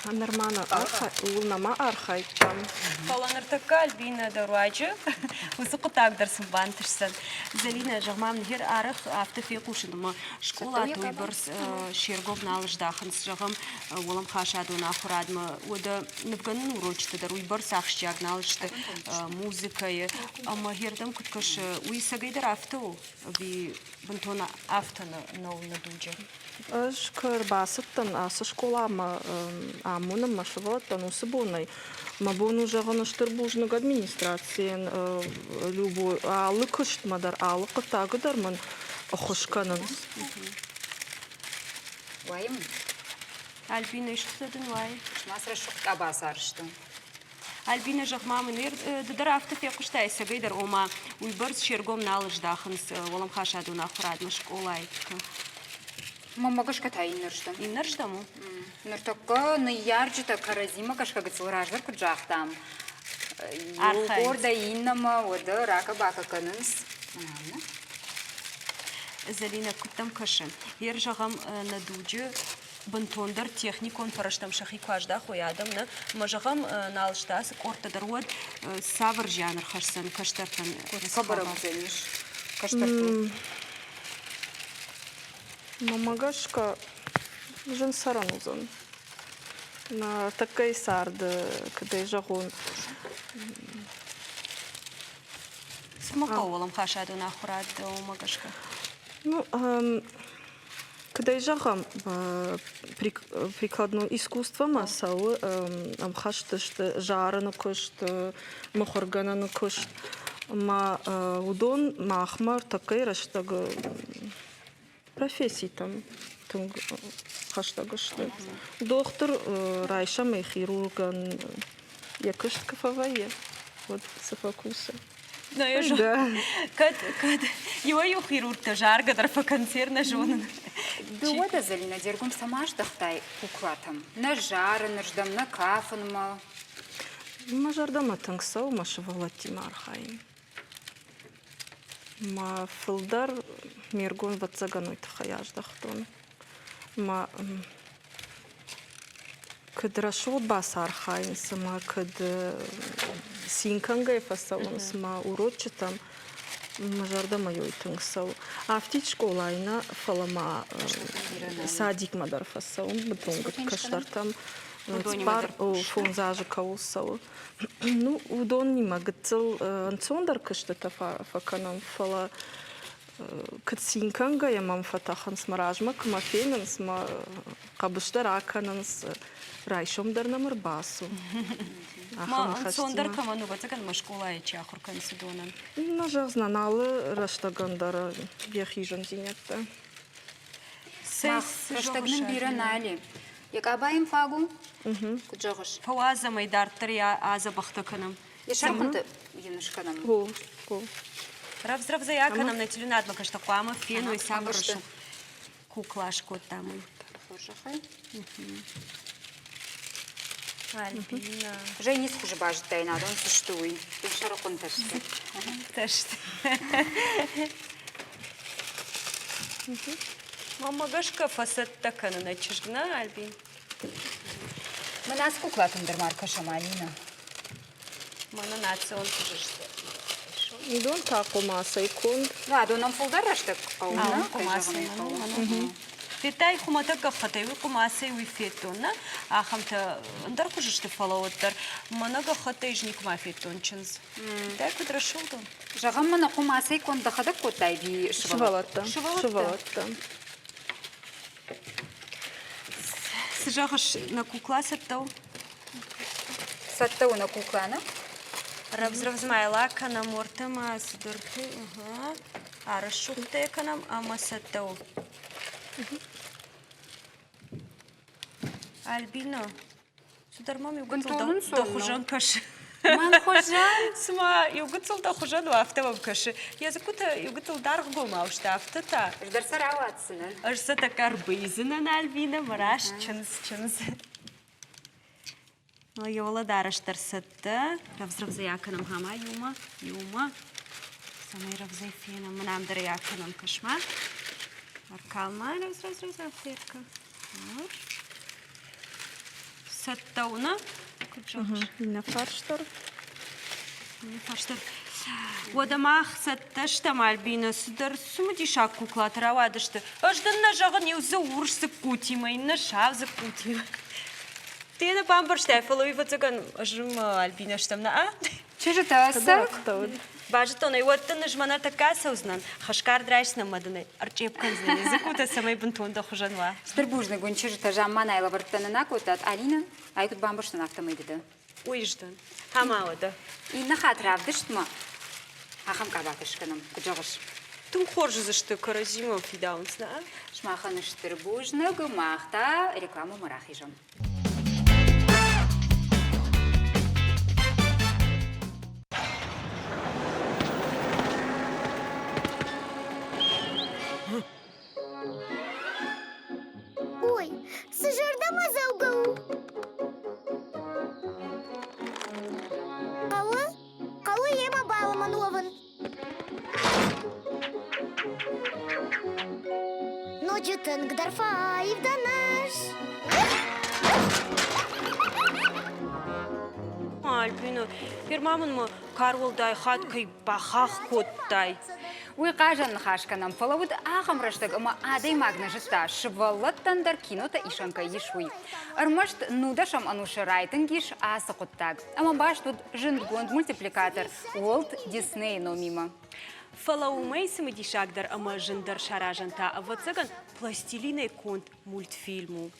Нормально архай, улнама архай там. Фаланар така Альбина даруаджи. Усуку так дарсын бантышсан. Залина жагмам хир арах авто фекушын. Ма школа туйбарс шергов налыждахын жагам улам хашаду нахурадма. Ода невганын урочты дар уйбарс ахшчаг налыжты музыкай. Ама хирдам куткаш уйсагайдар авто. Ви бантона авто на дуджа. Аж карбасыттан асы школама амуна машываттан усыбунай. Мабуну жағыныштыр бұжныг администрациен любой алы күштмадар алы қытағыдармын ұқышқанын. Вайым? Альбина иштадын вай. Шмасра шуқта басарышты. Альбина жахмамын дар автофе куштай сагайдар ома уйбарс шергом налыждахын олам хашаду нахурадма школайка. Мама кашка та иннерштам. Иннерштаму? Нертока на ярджита каразима кашка гацылраждар куджахтам. Архайнс. Орда иннама, ода рака бака канынс. Залина куттам кашы. Ер жағам на дуджи бантондар техникон параштам шахи кважда хоядам на мажағам налыштасы ортадар од савар жанр хашсан каштартан. Кабарам зениш. Каштарту. Мамагашка жын саран узын. На такой сарды, когда жағын. Смака олам хашаду нахурады омагашка. Ну, когда жағам прикладное искусство масалы, амхашты жарыны кышты, мухоргананы кышты. Ма удон махмар такой раштагы профессии там хаштагы что. Доктор Райша мой хирурган якышт кафавае. Вот софокуса. Ну, я же... Kad его хирург-то жарго, дарфа концерна жонын. Было да залина дергун самаш дахтай куклатам. На жары, на ждам, на кафан ма. Мажардама тыңсау машывалати мархайын. Ма фылдар мергон ватсаган ойтахаяждахтон. Ма кад рашот басархайын сама кад синкангай фасалын сама урочитам мажардама ойтыңсау. Афтит школайна фалама садик мадар фасалын бутонгат каштартам. Спар фонзажа каусал. Ну, удон нима гцел анцондар кыштата факанам фала катсинканга я мам фатахан смаражма кмафенен сма кабыштар акананс райшом дар намарбасу. Ма анцондар каману бацаган машкола и чахур консидонан. Нажа знаналы раштагандара бяхижан зинятта. Раштагнын биранали. Якабаем фагу? Куджогыш. Фауаза майдартыр я аза бахтаканам. Яшармынты енышканам. Го. Равзрав за яканам на телюнат макаштакуама фену и сабрышу. Куклашку там. Хожахай. Альбина. Женис хуже баждай надо, он суштуй. Ты шарокон ташты. Ташты. Мамагашка фасетта канана чижгна, Альбин. Мы нас куклатым дермарка шамалина. Мана национ тужишты. Идон тако маса икон. Да, до нам фулдар раштак кауна. Кумасай. Фетай хумата кахатай вы кумасай вы фетона, а хамта андар хужишты фалауаттар. Мана кахатай жник ма фетончинс. Дай кудрашулдон. Жағам мана кумасай кон дахада котай би Швалатта. Сжахаш на кукла саттау. Саттау на куклана. Равзравзмайла канам ортама судурты. Арашухте канам ама саттау. Альбина. Судармам югутул да хужан каши. Ман хожан. Сма югутул да хужан вафтавам каши. Я закута югутул дарх гома ушта афтата. Ждар сараватсына. Арса такар бейзина на Альбина мараш чынс. Но yola дараштар сатта. Равзравза яканам хама юма. Самай равзай фена манам дар яканам кашма. Аркалма равзравза фетка. Саттауна. На фарштар. Водамах сатташтам Альбина судар сумадишак кукла таравадышты. Аждан на жағын еузы урсы кутимай, на шавзы кутимай. Ты на бамбарштай фалуи вацаган ажыма Альбина штамна, а? Че же тасак? Бажытона, и вот ты нажманар така саузнан. Хашкар драйшна маданы. Арчепкан знани. Закута самай бунтон да хужанва. Штырбужны гун че же та жамман айла вартанына котат Алина, айкут бамбаштан автомайдыды. Уйждан. Хамауада. И на хат равдыштма. Ахам кабатышканым, куджогыш. Тум хоржы зашты каразима фидаунсна, а? Шмаханы штырбужны гымахта рекламу марахижам. Ой, сыжырдама заугау. Калы ема баламан овын. Ночью гдарфа и вданаш. Альбина, фирмамын мы карвалдай хаткай бахах коттай. Уйқажан хашканам фалавуд ахам раштаг ама адай магна жиста швалаттандар кинота ишанка ишуй. Армашт нудашам ануша райтингиш аса куттаг. Ама баш тут жиндгонд мультипликатор Уолт Дисней номима. Фалаумей самодишагдар ама жиндар шаражанта авацаган пластилиной конт мультфильму.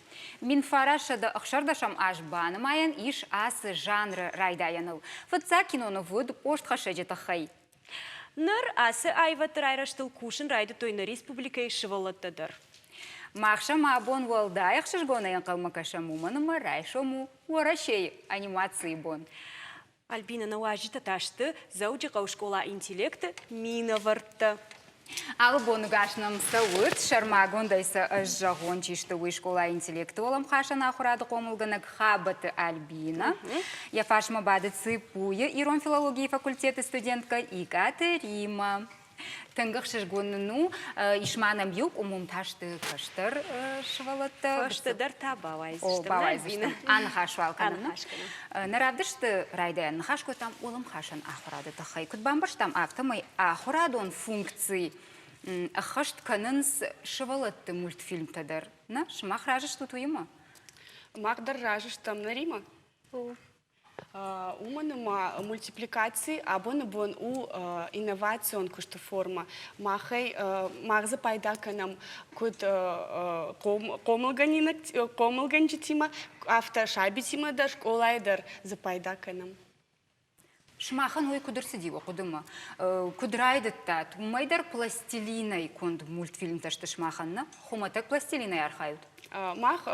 Мин фарашада ахшардашам аш банамаян иш асы жанры райдаяныл. Фатса киноны вуд пошт хашеджета хай. Нар асы айват райраштыл кушын райды тойны республикай шывалаттадар. Махша мабон волдаяк шишгонаян калмакаша муманама райшому уарашей анимации бон. Альбина науажита ташты заудиға школа интеллекта мина вартта. Албон гашнам сауыт шармагондайса ажжагон чишты школа интеллекта олам хашана ахурады комылганак хабаты Альбина. Я фашма бады ципуя ирон филологии факультеты студентка Екатерима. Тынгық шишгонну ишманам юк умум ташты каштыр швалатта. Каштыдар таба О, бавайзыштым. Анха швалканына. Наравдышты райдаян хашко там улам хашан ахурады тахай. Кутбамбаштам автомай ахурадон функции ахашт канынс швалатты мультфильм тадар. На, шмах ражышты туйма? Махдар ражыштам нарима. Уманыма мультипликации, абонабон у инновацион кушта форма. Махай махза пайдаканам кут комылганчитима, авто шабитима да школайдар за пайдаканам. Шмахан ой кудыр сидиwa кудыма. Кудрайдыттат. Умайдар пластилиной конд мультфильм ташты шмаханна. Хуматак пластилиной архают. Мах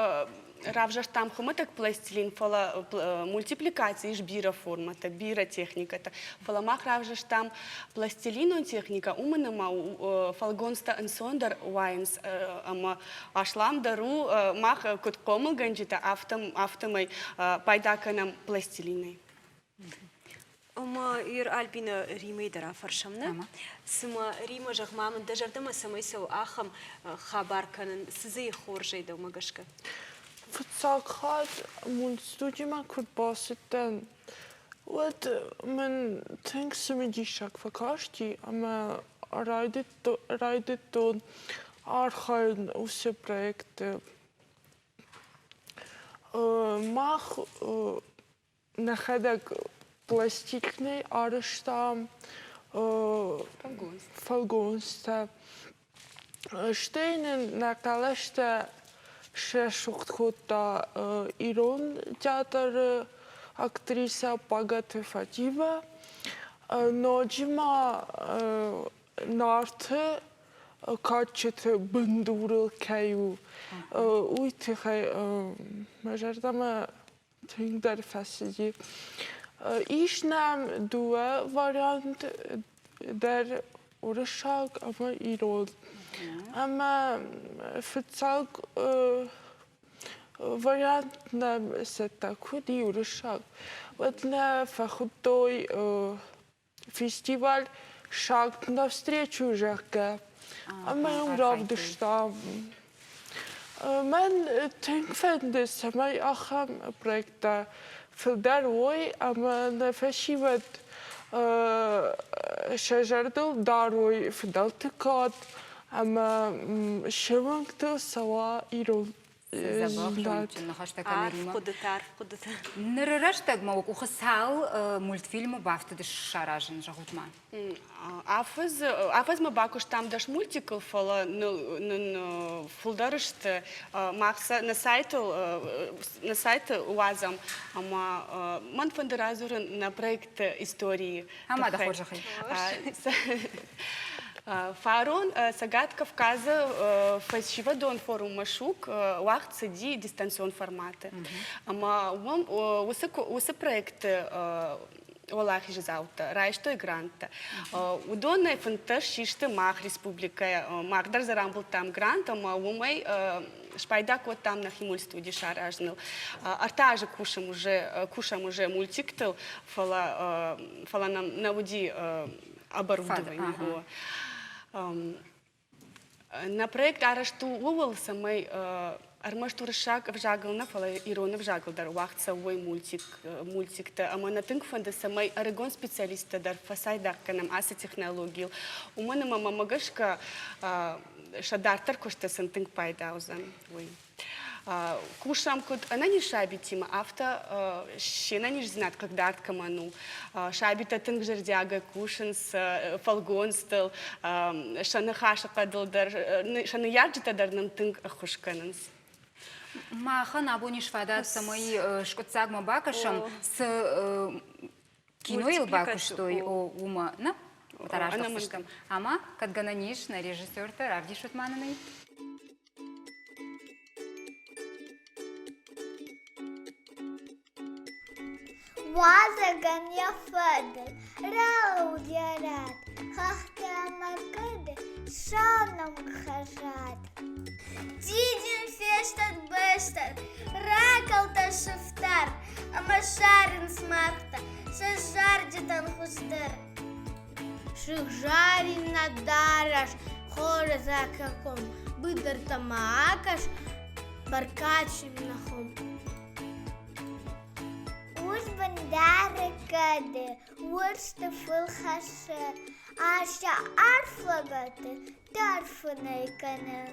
равжаштам хуматак пластилин фала мультипликации бира формата, бира техника. Фала мах равжаштам пластилину техника уманыма фалгонста ансондар вайнс ама ашлам дару мах кут комылганчита автомай пайдаканам пластилиной. Ама ир Альбина Рима идара фаршамна. Сыма Рима жахмамын дажардама самайсау ахам хабарканын сызы хоржайда умагашка. Футсакхат мультстудима курбаситен. Вот мен tänk samedishak fakashti ama raidet ton archain usse projekte. Mach nahadak пластичный арыштам фалгонста штейнен накалашта шешухтхота ирон театр актриса Пагаты Фатива ноджима нарты качет бандурл каю уйтхай мажардама тингдар фасиди İşnem duva variant der uğraşak ama irol. Ama fıtsak variant nem setta kudi uğraşak. Ветне фахутой фестиваль шаг навстречу жарке. А мы правда что мен тенкфенде самай ахам проекта فالداروي أما نفشيت شجرة داروي في الدلتقات أما شمكت سوا إيرون Нырыраштаг маук ухасал мультфильму бафтыдыш шаражын жагутма. Афыз мы бакуш там даш мультикл фала фулдарышт махса на сайт уазам ама ман фандеразурын на проект истории. Ама да хожахай. Фарон Сагат Кавказа фальшива дон форум машук вахт сади дистанцион форматы. Ама усы проект Олахи жезаута, райшто и гранта. Удонна фанташ шишты мах республика, махдар зарамбл там грант, ама умай шпайдак вот там на химуль студии шаражнил. Артажа кушам уже мультиктел, фала нам наводи оборудование. На проект арашту увол самой Армаш туршак вжагална, фала Ирона вжагал дар вахт савой мультик-та, ама на тынк фонда самай арагон специалиста дар фасай дакканам аса технологил. Умана мама магашка шадартар коштасан тынк пайдаузан. Кушам код она не шабитима, авто щена не знает, когда откаману. Шабита тынк жердяга кушанс, фалгонстел, шана хаша кадылдар, шана ярджита дарнам тынк ахушкананс. Махан абониш фадат самой шкотсагма бакашам с кино ил бакаштой ума, на? Тарашдам. Ама кадгананиш на режиссер-то Равди Шутмановой. Вазаган я фадр, рауд я рад, хахте амаркады, шаунам хажат. Дидин фештат бештат, ракалта шифтар, амашарин смарта, шажардитан хустар. Шихжарин надараш, хора за каком, быдар тамаакаш, баркачим нахом. Уж бандары кады, урсты фылхашы, аша арфлагаты, тарфынай каны.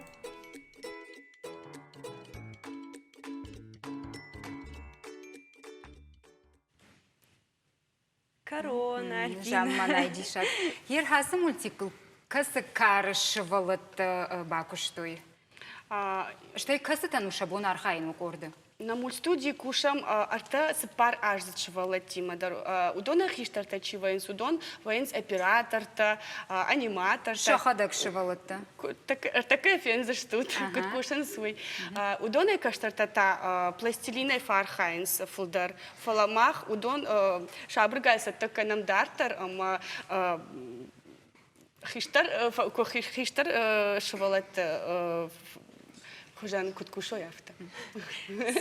Корона, Альбина. Жамма найдишак. Ер хасы мультикл касы карышывалыт бакуштой. Что и касы тануша бон архаину корды. На мультстудии кушам арта сыпар аж зачевала тима. Удона хиштарта чиваенс, удон военс операторта, аниматорта. Шахадак шивалыт-то? Такая фенза штут, кут кушан свой. Удона каштарта та пластилиной фархайнс фулдар. Фаламах удон шабргайса така нам дартар, ама хиштар шивалат Хужан куткушо яфта.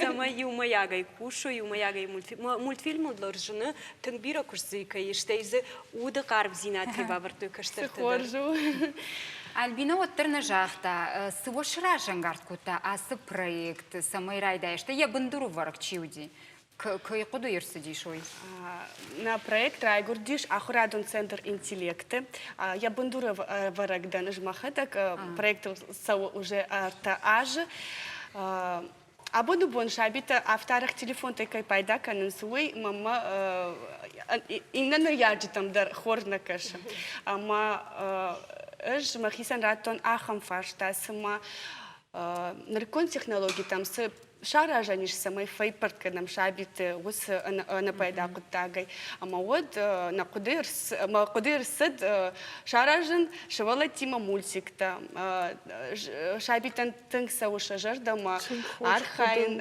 Сама юмаягай кушу, юмаягай мультфильму длоржны, тыңбира курсыка, ештейзі уды қарып зинатри бавырты каштыртыды. Сыхоржу. Альбина оттырны жақта, сывошыра жангарт кута, асы проект, самай райда, что я бандуру варак чиуди. Кой куду ерсы дишой? На проект Райгурдиш Ахурадон центр интеллекта. Я бандура варак даныш махатак, проект уже арта-аж. Абону бон шабита автарах телефон такой пайда канын свой мама инна яджи там дар хорна каша. Ама махисан ратон ахам фашта сама наркон технологии там с шара жаниш самой фейпарка нам шабит ус на пайда кутагай. Ама вот на кудыр сад шаражен шевала тима мультик там шабитан тыңса уша жардама архайн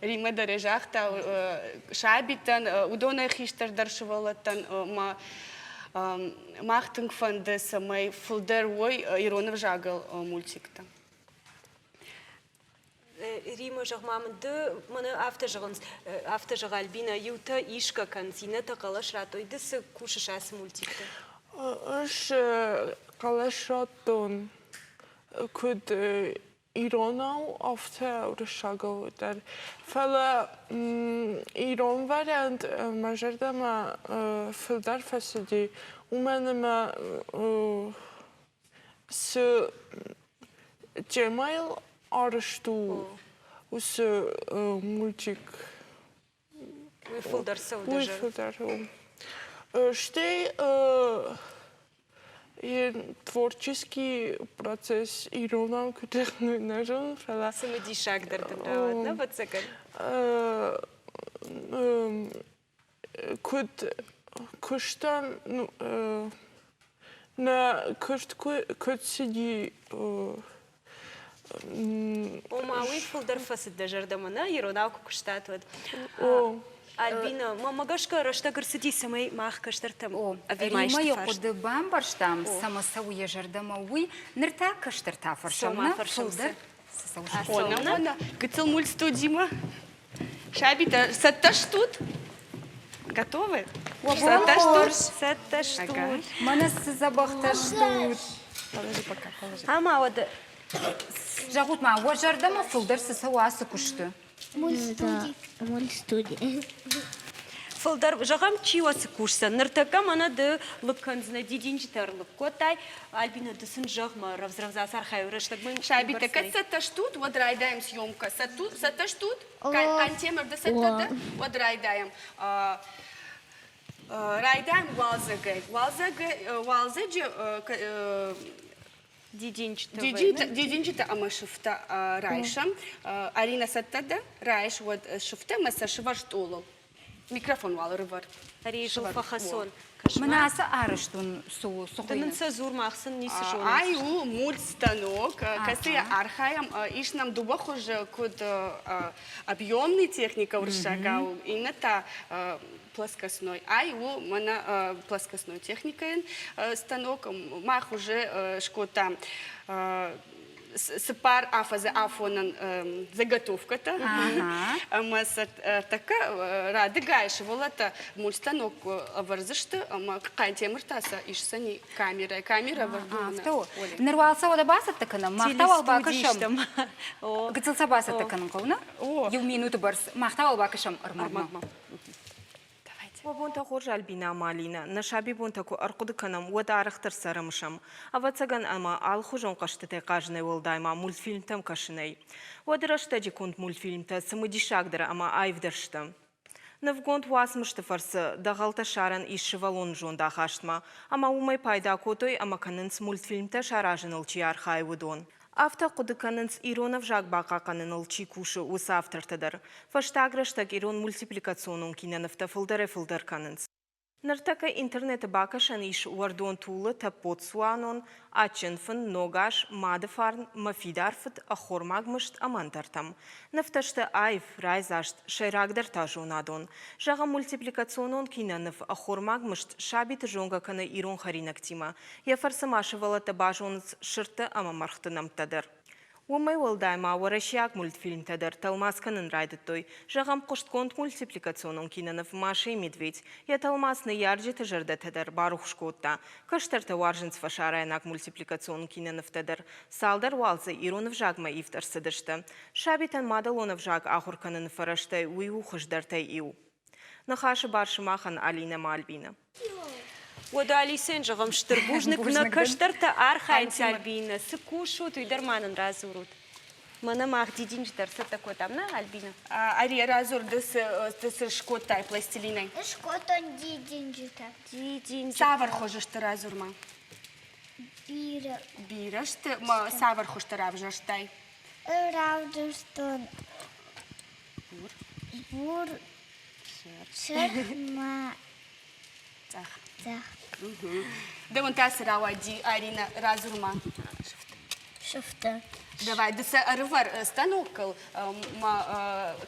рима дарежахта шабитан удона хиштар шевалатан ма махтынг фанды самой фулдер ой Иронов жагал мультик там. Рима жағмамынды, мұны авто жағы Альбина юта ишка канцина тақалаш ратой дысы кушышасы мультикті. Үш қалашаттон күд Иронау авто ұрышағыл өтер. Фәлі Ирон вариант мажардама філдар фәсіде умәніма с Джемайл Арышту ус мультик. Уйфулдарса Уйфулдарса. Штей творческий процесс Ирона, который нажал. Самеди шаг дардабрават, на бацакан? Куштан на кушт сиди Ома уйфулдар фасид дажардамана, Иронауку куштатвад. Альбина, мамагашка раштагар сиди самай мах каштартам. Рима йоқуды бамбарштам, сама сауя жардама уй, нырта каштарта фаршамна, фулдар. Она, гыцел мультстудима. Шабита, сатташ тут? Готовы? Сатташ тут. Манас забахташ тут. Положи пока, положи. Ама вот Жагут ма вожарда ма фулдар сысауа сыкушты. Мультстудия. Фылдар жағам чиуасы курса. Ныртака мана ды лыпканзна дидинчи тарлып котай. Альбина дысын жағма равзравзасар хайураштак мы. Шаби, так это штут, вот райдаем съемка. Сата штут, кантемер да сата, вот райдаем. Райдаем валзагай. Валзаджи Дидинчита амашифта райшам. Арина саттада райш вот шифта маса шварштулу. Микрофон вал рывар. Рейшил фахасон. Манаса арыштун су Да сухойна. мен сазур махсын нисы жон. Ай у мультстанок, касия архаям, иш нам дуба уже код объемный техника уршагау, и на та плоскостной. Ай у мана плоскостной техникой станок, мах уже шкота сепар афаза афонан заготовка-то. Маса така радыгаешь волата мультстанок варзышты, ама кантемыртаса ишсани камера вардуна. Авто. Нырвалса ода басат такана. Махтавал бакышам. Гыцылса басат такана кауна. Ю минуты барс. Махтавал бакышам армагма. وبونتا خورج البينا مالينا نشابي بونتا كو أرقد كنام ودارختر سرمشم أفتسجن أما الخوجون قشتة قاجنة والدايما مول فيلم تم كشني ودرشت جي كنت مول فيلم تا سمودي شاقدر أما آيف درشتم نفقونت واسمشت فرس دغلت شارن إيش فالون جون داخشتما أما ومي بايدا كوتوي أما كننس مول فيلم تا شاراجن الجيار خاي ودون Авто кодыканынс Иронов жак бака каныныл чикуши ус автортыдыр. Фаштаграштак Ирон мультипликационун кинаныфта фылдар канынс. Ныртака интернеты бакашан иш уардон тулы та подсуанон, ачынфын, ногаш, мадыфарн, мафидарфыт, ахормагмышт амантартам. Нафташты айф, райзашт, шайрагдар тажунадон. Жага мультипликационон кинаныф ахормагмышт шабит жонга каны Ирон харинактима. Я фарсамашывала та бажонц шырты амамархтынам тадыр. Умай волдайма варашяк мультфильм тадыр талмасканын райдыттой. Жагам коштконт мультипликационон кинанов Маша и Медведь. Я талмасны ярджи тажырда тадыр барух шкотта. Каштарта варжынц фашарайнак мультипликационон кинанов тадыр. Салдар валзы Иронов жагма ифтар сыдышты. Шабитан мадалонов жаг ахурканын фараштай уйу хыждартай иу. Нахаши баршымахан Алина Мальбина. ودا لیسن جغم شتربوجنک نکشترت آرخاین سالبین سکوشو توی درمانن رازورود. من ما خدیدین جدر ستکوتام نه البینا. Ария разор дыс шкотай пластилиной. Шкотон дидинджита. Савар хожешь ты разурма. Бира. Бираш ты, савар хож ты равжаштай. Равжаштон. Бур. Шерма. Цах. Да вон та сыравади Арина разурма. Шифта. Давай, да се арвар станокал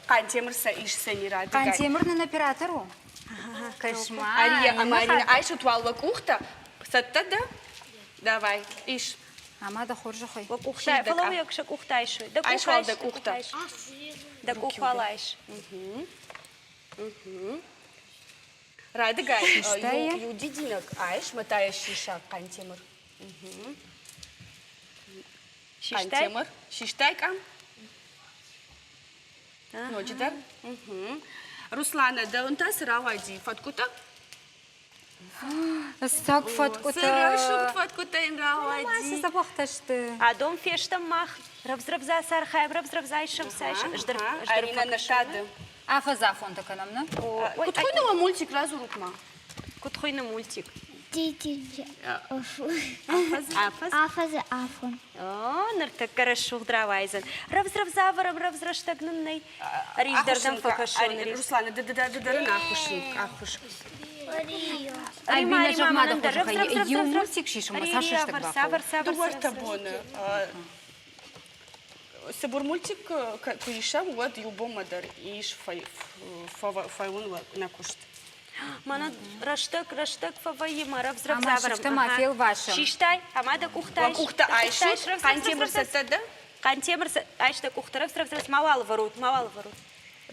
кантемырса ишсени рады. Кантемыр на оператору. Кошмар. Ария, Марина, айшу твалва кухта. Сатта да? Давай, иш. Ама да хоржа хой. Кухта, фалова якша кухтайш. Да айшвал да кухта. Да кухвалайш. Радыгай, юдидинок айш, матая шиша кантемыр. Кантемыр, шиштайкам. Ночидар. Руслана, да он та сыравади, фаткута? Стак фаткута. Сырашук фаткута им равади. Масы забахташты. Адом фештам мах, равзравза сархай, равзравза ишам сайшам. Арина наштады. Афаза фонта канамна. Кутхойного мультик разурукма. Кутхойна мультик. Дидинджа. Афаз. Афон. О, ныртак карашух дравайзан. Равзравзаварам равзраштагныннай. Риждардан факашон. Руслана, да нахуш. Альбина жагмада хоржа хой. Ю мультик шишма сашыштык бақу. Дуарта боны. Собор мультик куиша вот юбомадар иш файлун накушт. Мана раштак фаваима равзравзаварам. Амашышты мафел вашым. Шиштай, амада кухтай. Кухта айшу, кантемыр сатада. Кантемыр айшта кухта равзравзаварам. Мавал ворот.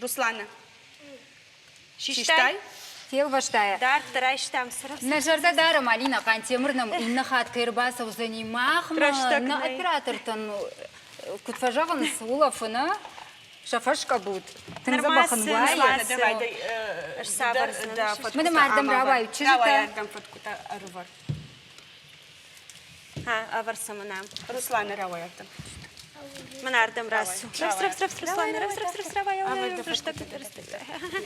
Руслана. Шиштай. Кел ваштая. Дар тарайш там сырып. Нажарда даром Алина Кантемырным инна хат кырбасов занимахма на оператор-тан кутфажаган сулафына шафашка буд. Тынзабахан Давай, Мына мардам равай Давай, чижита. ардам фоткута арвар. Ha, аварсаманам. Руслан равай ардам. Манардам расу. Срав, Руслан,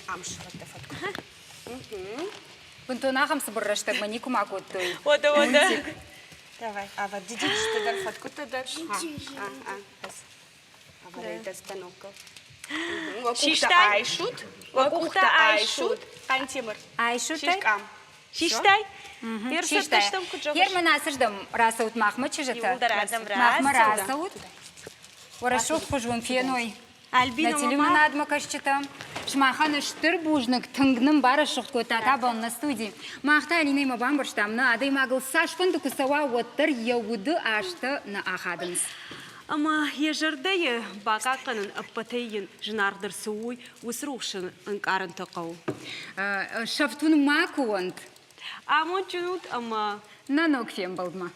Амшырат фоткута. Бунтунахам сбырраштаг манику макуттой. Ода. Давай, авар дидик что дар фоткута дар. Авар это станокка. Шиштай. Вакухта Айшут. Кантемыр. Айшутай. Шишкам. Шиштай. Шиштай. Ермана сырдам расаут махма чижита. Юлдарадам Махма расаут. расаут. Ворашок хужван феной. Альбина На телемонад макашчита. Шмахана штырбужник тынгным барашок кота был на студии. Махта Алина има бамбарштамна, адай магыл сашфынды кусава оттыр яуды ашты на ахадынс. Ама ежардайы бақақының аппатайын жынардыр суой усрушын înкарын тақау. Шафтун макуант. Амон чунут ама Нанок фем балдма.